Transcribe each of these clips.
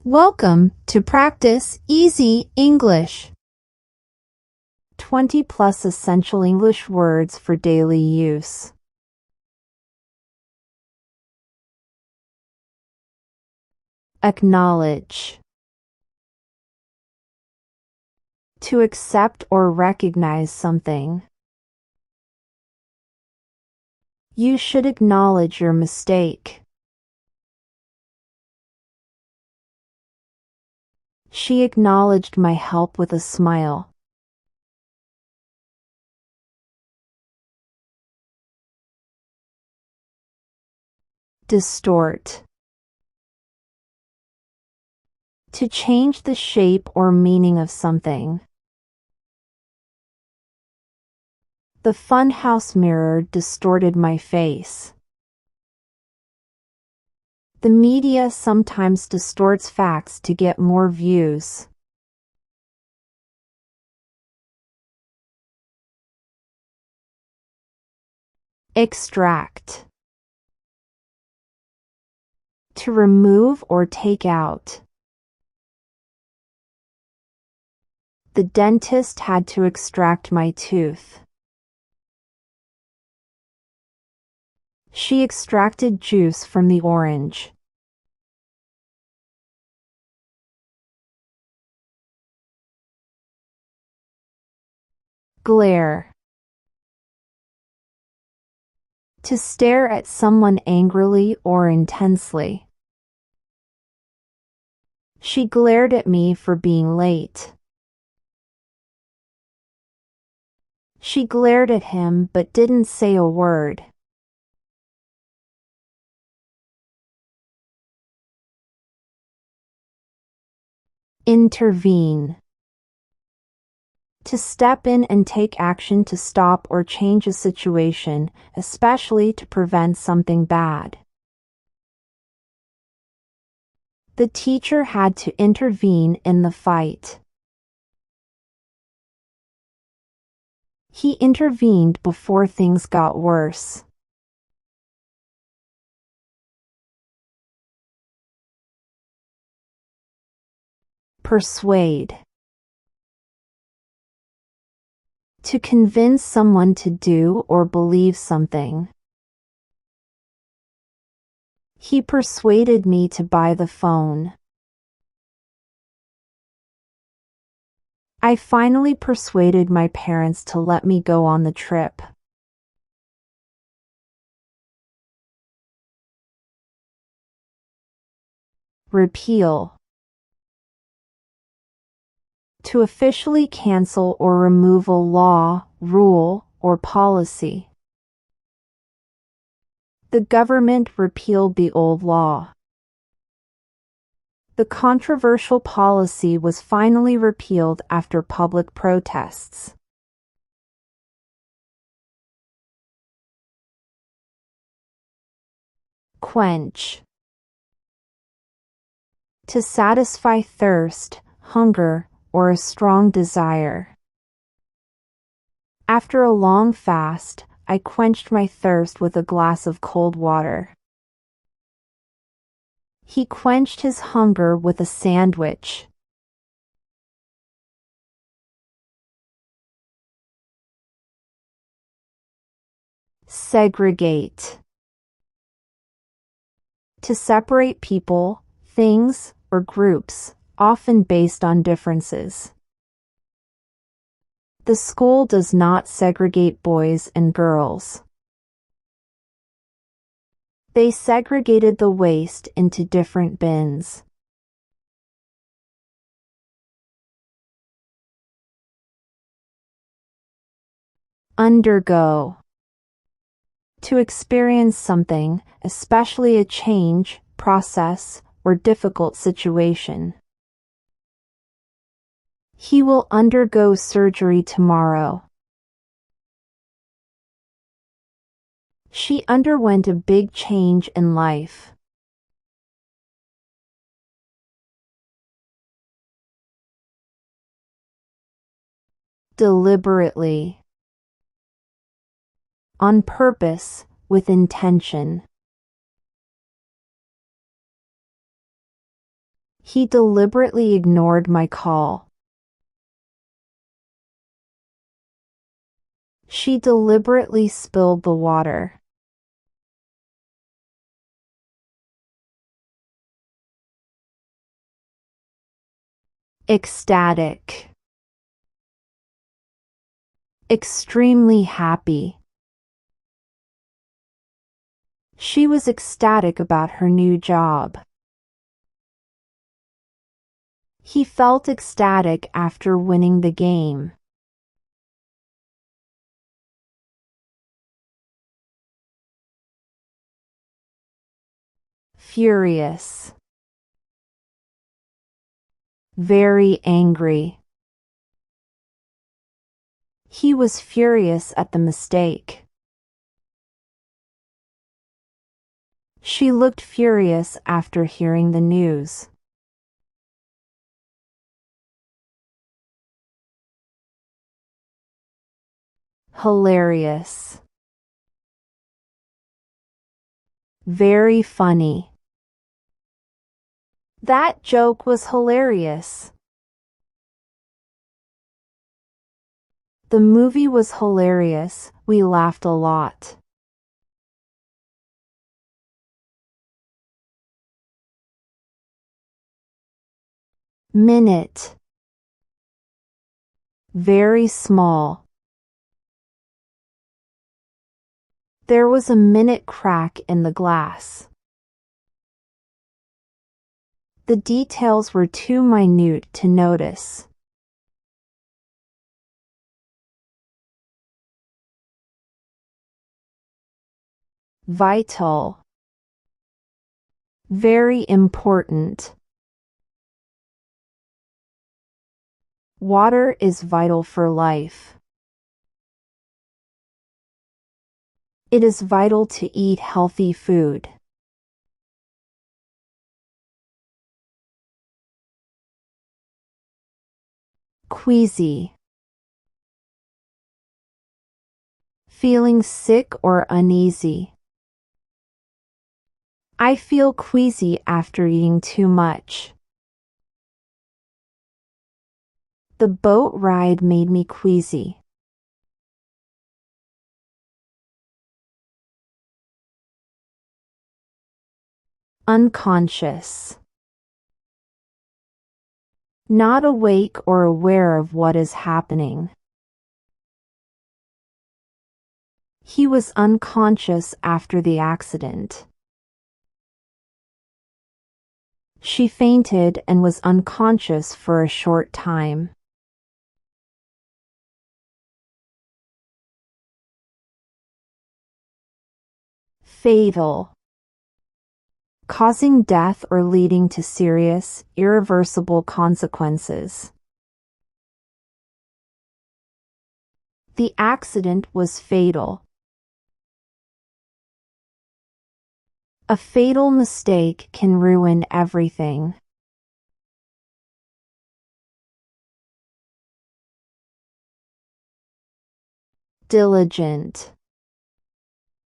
Welcome to Practice Easy English. 20 plus essential English words for daily use. Acknowledge. To accept or recognize something. You should acknowledge your mistake. She acknowledged my help with a smile. Distort. To change the shape or meaning of something. The funhouse mirror distorted my face. The media sometimes distorts facts to get more views. Extract. To remove or take out. The dentist had to extract my tooth. She extracted juice from the orange. Glare. To stare at someone angrily or intensely. She glared at me for being late. She glared at him but didn't say a word. Intervene. To step in and take action to stop or change a situation, especially to prevent something bad. The teacher had to intervene in the fight. He intervened before things got worse. Persuade. To convince someone to do or believe something. He persuaded me to buy the phone. I finally persuaded my parents to let me go on the trip. Repeal. To officially cancel or remove a law, rule, or policy. The government repealed the old law. The controversial policy was finally repealed after public protests. Quench. To satisfy thirst, hunger, or a strong desire. After a long fast, I quenched my thirst with a glass of cold water. He quenched his hunger with a sandwich. Segregate. To separate people, things, or groups, often based on differences. The school does not segregate boys and girls. They segregated the waste into different bins. Undergo. To experience something, especially a change, process, or difficult situation. He will undergo surgery tomorrow. She underwent a big change in life. Deliberately. On purpose, with intention. He deliberately ignored my call. She deliberately spilled the water. Ecstatic. Extremely happy. She was ecstatic about her new job. He felt ecstatic after winning the game. Furious. Very angry. He was furious at the mistake. She looked furious after hearing the news. Hilarious. Very funny. That joke was hilarious. The movie was hilarious. We laughed a lot. Minute. Very small. There was a minute crack in the glass. The details were too minute to notice. Vital. Very important. Water is vital for life. It is vital to eat healthy food. Queasy. Feeling sick or uneasy. I feel queasy after eating too much. The boat ride made me queasy. Unconscious. Not awake or aware of what is happening. He was unconscious after the accident. She fainted and was unconscious for a short time. Fatal. Causing death or leading to serious, irreversible consequences. The accident was fatal. A fatal mistake can ruin everything. Diligent.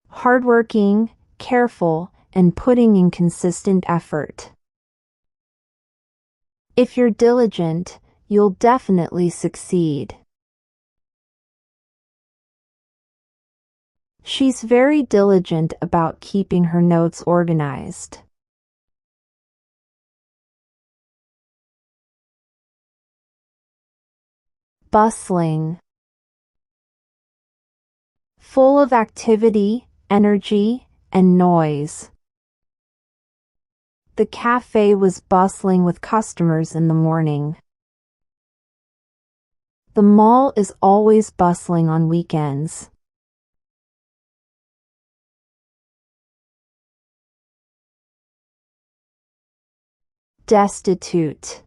Hardworking, careful, and putting in consistent effort. If you're diligent, you'll definitely succeed. She's very diligent about keeping her notes organized. Bustling. Full of activity, energy, and noise. The cafe was bustling with customers in the morning. The mall is always bustling on weekends. Destitute.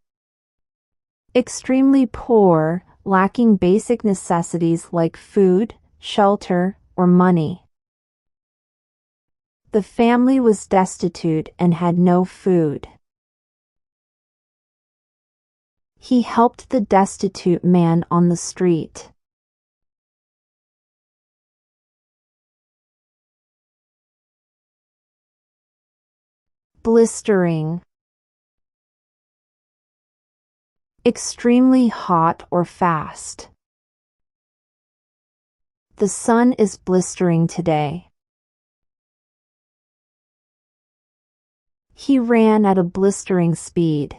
Extremely poor, lacking basic necessities like food, shelter, or money. The family was destitute and had no food. He helped the destitute man on the street. Blistering. extremely hot or fast. The sun is blistering today. He ran at a blistering speed.